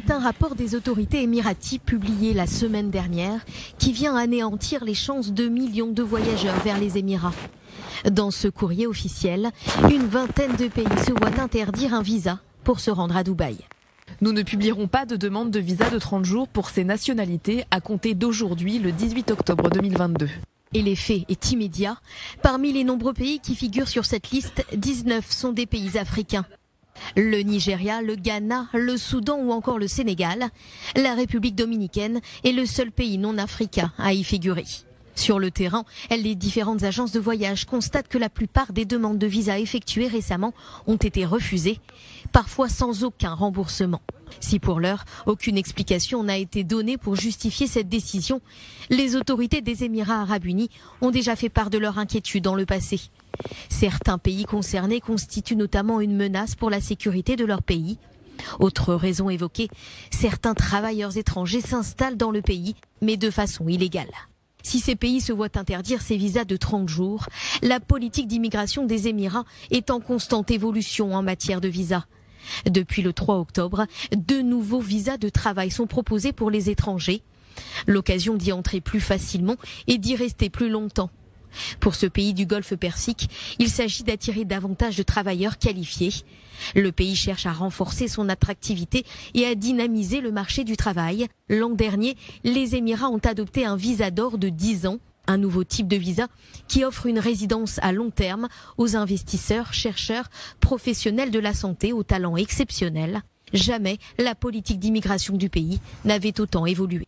C'est un rapport des autorités émiraties publié la semaine dernière qui vient anéantir les chances de millions de voyageurs vers les Émirats. Dans ce courrier officiel, une vingtaine de pays se voient interdire un visa pour se rendre à Dubaï. Nous ne publierons pas de demande de visa de 30 jours pour ces nationalités à compter d'aujourd'hui, le 18 octobre 2022. Et l'effet est immédiat. Parmi les nombreux pays qui figurent sur cette liste, 19 sont des pays africains. Le Nigeria, le Ghana, le Soudan ou encore le Sénégal. La République dominicaine est le seul pays non africain à y figurer. Sur le terrain, les différentes agences de voyage constatent que la plupart des demandes de visa effectuées récemment ont été refusées, parfois sans aucun remboursement. Si pour l'heure, aucune explication n'a été donnée pour justifier cette décision, les autorités des Émirats arabes unis ont déjà fait part de leur inquiétude dans le passé. Certains pays concernés constituent notamment une menace pour la sécurité de leur pays. Autre raison évoquée, certains travailleurs étrangers s'installent dans le pays, mais de façon illégale. Si ces pays se voient interdire ces visas de 30 jours, la politique d'immigration des Émirats est en constante évolution en matière de visas. Depuis le 3 octobre, 2 nouveaux visas de travail sont proposés pour les étrangers. L'occasion d'y entrer plus facilement et d'y rester plus longtemps. Pour ce pays du Golfe Persique, il s'agit d'attirer davantage de travailleurs qualifiés. Le pays cherche à renforcer son attractivité et à dynamiser le marché du travail. L'an dernier, les Émirats ont adopté un visa d'or de 10 ans, un nouveau type de visa qui offre une résidence à long terme aux investisseurs, chercheurs, professionnels de la santé aux talents exceptionnels. Jamais la politique d'immigration du pays n'avait autant évolué.